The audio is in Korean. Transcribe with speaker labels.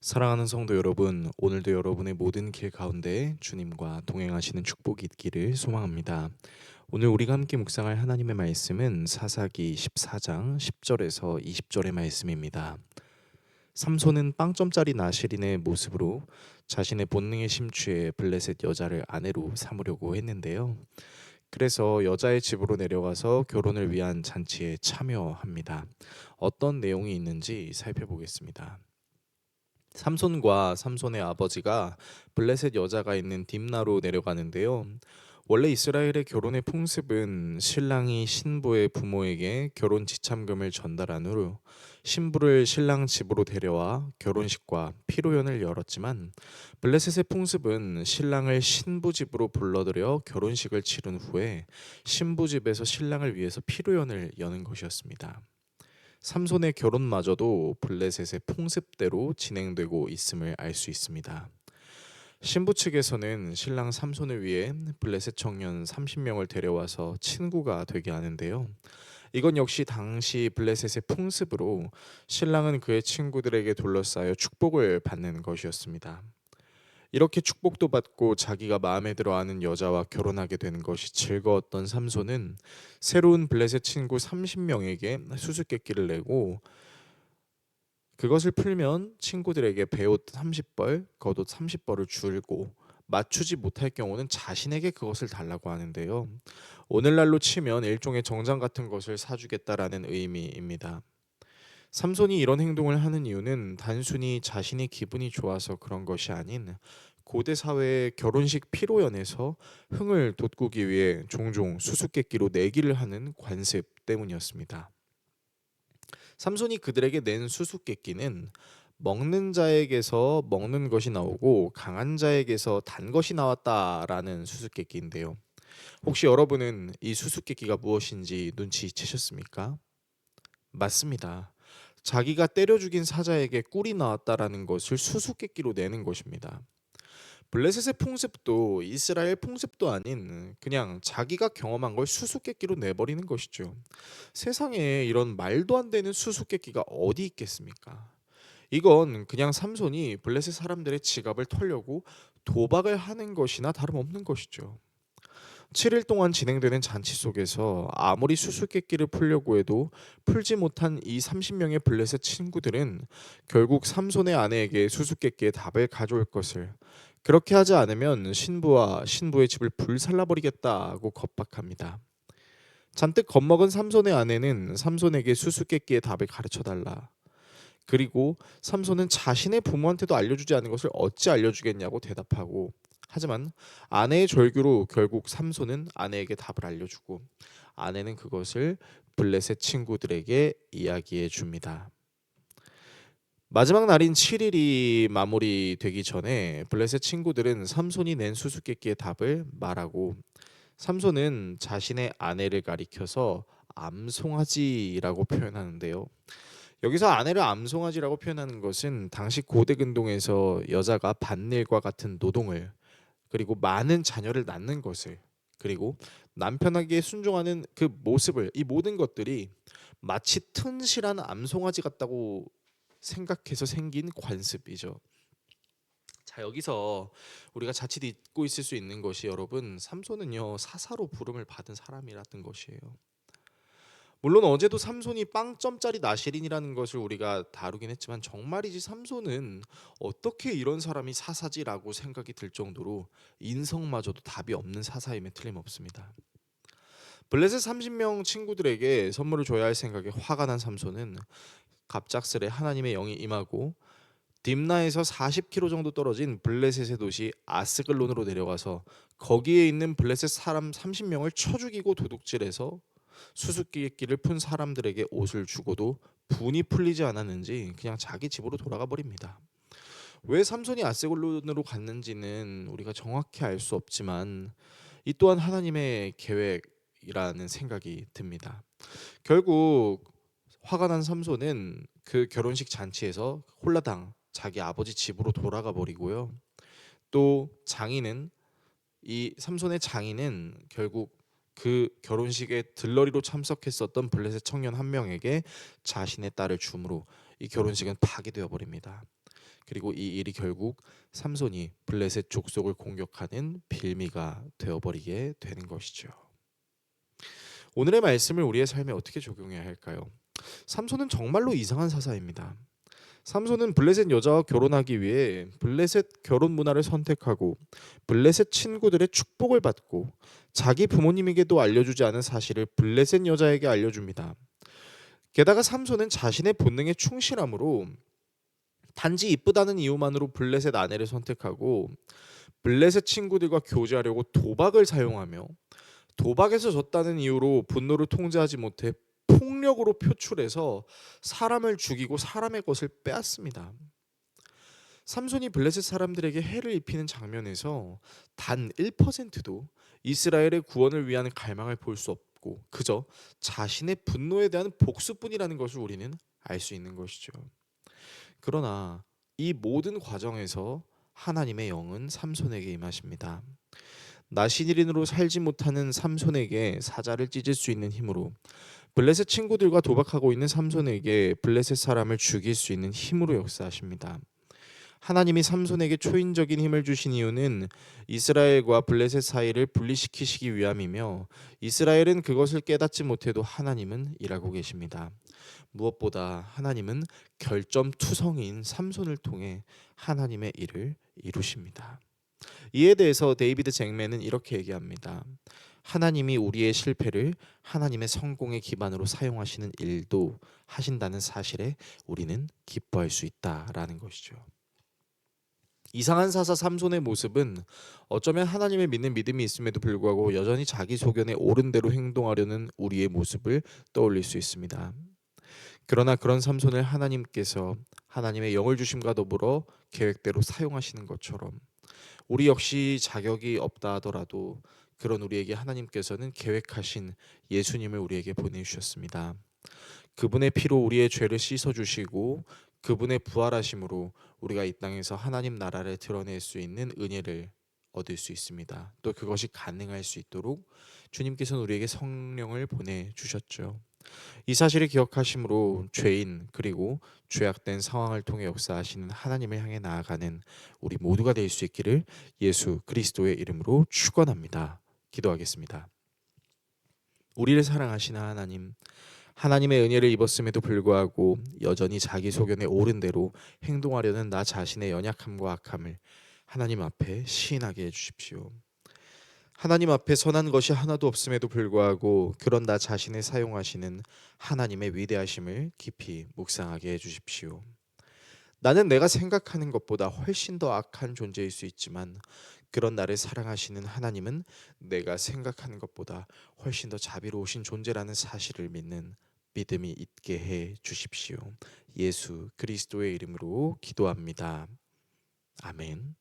Speaker 1: 사랑하는 성도 여러분, 오늘도 여러분의 모든 길 가운데 주님과 동행하시는 축복이 있기를 소망합니다. 오늘 우리가 함께 묵상할 하나님의 말씀은 사사기 14장 10절에서 20절의 말씀입니다. 삼손은 빵점짜리 나실인의 모습으로 자신의 본능에 심취해 블레셋 여자를 아내로 삼으려고 했는데요. 그래서 여자의 집으로 내려가서 결혼을 위한 잔치에 참여합니다. 어떤 내용이 있는지 살펴보겠습니다. 삼손과 삼손의 아버지가 블레셋 여자가 있는 딥나로 내려가는데요. 원래 이스라엘의 결혼의 풍습은 신랑이 신부의 부모에게 결혼 지참금을 전달한 후 신부를 신랑 집으로 데려와 결혼식과 피로연을 열었지만, 블레셋의 풍습은 신랑을 신부 집으로 불러들여 결혼식을 치른 후에 신부 집에서 신랑을 위해서 피로연을 여는 것이었습니다. 삼손의 결혼마저도 블레셋의 풍습대로 진행되고 있음을 알 수 있습니다. 신부 측에서는 신랑 삼손을 위해 블레셋 청년 30명을 데려와서 친구가 되게 하는데요. 이건 역시 당시 블레셋의 풍습으로 신랑은 그의 친구들에게 둘러싸여 축복을 받는 것이었습니다. 이렇게 축복도 받고 자기가 마음에 들어하는 여자와 결혼하게 되는 것이 즐거웠던 삼손은 새로운 블레셋 친구 30명에게 수수께끼를 내고, 그것을 풀면 친구들에게 베옷 30벌, 겉옷 30벌을 주고, 맞추지 못할 경우는 자신에게 그것을 달라고 하는데요. 오늘날로 치면 일종의 정장 같은 것을 사주겠다라는 의미입니다. 삼손이 이런 행동을 하는 이유는 단순히 자신이 기분이 좋아서 그런 것이 아닌, 고대 사회의 결혼식 피로연에서 흥을 돋구기 위해 종종 수수께끼로 내기를 하는 관습 때문이었습니다. 삼손이 그들에게 낸 수수께끼는 먹는 자에게서 먹는 것이 나오고 강한 자에게서 단 것이 나왔다라는 수수께끼인데요. 혹시 여러분은 이 수수께끼가 무엇인지 눈치채셨습니까? 맞습니다. 자기가 때려 죽인 사자에게 꿀이 나왔다라는 것을 수수께끼로 내는 것입니다. 블레셋의 풍습도 이스라엘 풍습도 아닌 그냥 자기가 경험한 걸 수수께끼로 내버리는 것이죠. 세상에 이런 말도 안 되는 수수께끼가 어디 있겠습니까? 이건 그냥 삼손이 블레셋 사람들의 지갑을 털려고 도박을 하는 것이나 다름없는 것이죠. 7일 동안 진행되는 잔치 속에서 아무리 수수께끼를 풀려고 해도 풀지 못한 이 30명의 블레셋 친구들은 결국 삼손의 아내에게 수수께끼의 답을 가져올 것을, 그렇게 하지 않으면 신부와 신부의 집을 불살라버리겠다고 겁박합니다. 잔뜩 겁먹은 삼손의 아내는 삼손에게 수수께끼의 답을 가르쳐달라, 그리고 삼손은 자신의 부모한테도 알려주지 않은 것을 어찌 알려주겠냐고 대답하고, 하지만 아내의 절규로 결국 삼손은 아내에게 답을 알려주고, 아내는 그것을 블레셋 친구들에게 이야기해 줍니다. 마지막 날인 7일이 마무리되기 전에 블레셋 친구들은 삼손이 낸 수수께끼의 답을 말하고, 삼손은 자신의 아내를 가리켜서 암송아지라고 표현하는데요. 여기서 아내를 암송아지라고 표현하는 것은 당시 고대 근동에서 여자가 밭일과 같은 노동을, 그리고 많은 자녀를 낳는 것을, 그리고 남편에게 순종하는 그 모습을, 이 모든 것들이 마치 튼실한 암송아지 같다고 생각해서 생긴 관습이죠. 자, 여기서 우리가 자칫 잊고 있을 수 있는 것이, 여러분, 삼손은요 사사로 부름을 받은 사람이라는 것이에요. 물론 어제도 삼손이 빵점짜리 나실인이라는 것을 우리가 다루긴 했지만, 정말이지 삼손은 어떻게 이런 사람이 사사지라고 생각이 들 정도로 인성마저도 답이 없는 사사임에 틀림없습니다. 블레셋 30명 친구들에게 선물을 줘야 할 생각에 화가 난 삼손은 갑작스레 하나님의 영이 임하고 딥나에서 40km 정도 떨어진 블레셋의 도시 아스글론으로 내려가서 거기에 있는 블레셋 사람 30명을 쳐 죽이고 도둑질해서 수수께끼를 푼 사람들에게 옷을 주고도 분이 풀리지 않았는지 그냥 자기 집으로 돌아가 버립니다. 왜 삼손이 아스글론으로 갔는지는 우리가 정확히 알 수 없지만, 이 또한 하나님의 계획이라는 생각이 듭니다. 결국 화가 난 삼손은 그 결혼식 잔치에서 홀라당 자기 아버지 집으로 돌아가 버리고요. 또 장인은, 이 삼손의 장인은 결국 그 결혼식에 들러리로 참석했었던 블레셋 청년 한 명에게 자신의 딸을 주므로 이 결혼식은 파기되어 버립니다. 그리고 이 일이 결국 삼손이 블레셋 족속을 공격하는 빌미가 되어버리게 되는 것이죠. 오늘의 말씀을 우리의 삶에 어떻게 적용해야 할까요? 삼손은 정말로 이상한 사사입니다. 삼손은 블레셋 여자와 결혼하기 위해 블레셋 결혼 문화를 선택하고 블레셋 친구들의 축복을 받고 자기 부모님에게도 알려주지 않은 사실을 블레셋 여자에게 알려줍니다. 게다가 삼손은 자신의 본능에 충실함으로 단지 이쁘다는 이유만으로 블레셋 아내를 선택하고 블레셋 친구들과 교제하려고 도박을 사용하며 도박에서 졌다는 이유로 분노를 통제하지 못해 폭력으로 표출해서 사람을 죽이고 사람의 것을 빼앗습니다. 삼손이 블레셋 사람들에게 해를 입히는 장면에서 단 1%도 이스라엘의 구원을 위한 갈망을 볼 수 없고 그저 자신의 분노에 대한 복수뿐이라는 것을 우리는 알 수 있는 것이죠. 그러나 이 모든 과정에서 하나님의 영은 삼손에게 임하십니다. 나시린으로 살지 못하는 삼손에게 사자를 찢을 수 있는 힘으로 블레셋 친구들과 도박하고 있는 삼손에게 블레셋 사람을 죽일 수 있는 힘으로 역사하십니다. 하나님이 삼손에게 초인적인 힘을 주신 이유는 이스라엘과 블레셋 사이를 분리시키시기 위함이며 이스라엘은 그것을 깨닫지 못해도 하나님은 일하고 계십니다. 무엇보다 하나님은 결점투성이인 삼손을 통해 하나님의 일을 이루십니다. 이에 대해서 데이비드 잭맨은 이렇게 얘기합니다. 하나님이 우리의 실패를 하나님의 성공의 기반으로 사용하시는 일도 하신다는 사실에 우리는 기뻐할 수 있다라는 것이죠. 이상한 사사 삼손의 모습은 어쩌면 하나님을 믿는 믿음이 있음에도 불구하고 여전히 자기 소견에 옳은 대로 행동하려는 우리의 모습을 떠올릴 수 있습니다. 그러나 그런 삼손을 하나님께서 하나님의 영을 주심과 더불어 계획대로 사용하시는 것처럼 우리 역시 자격이 없다 하더라도 그런 우리에게 하나님께서는 계획하신 예수님을 우리에게 보내주셨습니다. 그분의 피로 우리의 죄를 씻어주시고 그분의 부활하심으로 우리가 이 땅에서 하나님 나라를 드러낼 수 있는 은혜를 얻을 수 있습니다. 또 그것이 가능할 수 있도록 주님께서는 우리에게 성령을 보내주셨죠. 이 사실을 기억하심으로 죄인 그리고 죄악된 상황을 통해 역사하시는 하나님을 향해 나아가는 우리 모두가 될 수 있기를 예수 그리스도의 이름으로 축원합니다. 기도하겠습니다. 우리를 사랑하시는 하나님, 하나님의 은혜를 입었음에도 불구하고 여전히 자기 소견에 옳은 대로 행동하려는 나 자신의 연약함과 악함을 하나님 앞에 시인하게 해주십시오. 하나님 앞에 선한 것이 하나도 없음에도 불구하고 그런 나 자신을 사용하시는 하나님의 위대하심을 깊이 묵상하게 해주십시오. 나는 내가 생각하는 것보다 훨씬 더 악한 존재일 수 있지만 그런 나를 사랑하시는 하나님은 내가 생각하는 것보다 훨씬 더 자비로우신 존재라는 사실을 믿는 믿음이 있게 해 주십시오. 예수 그리스도의 이름으로 기도합니다. 아멘.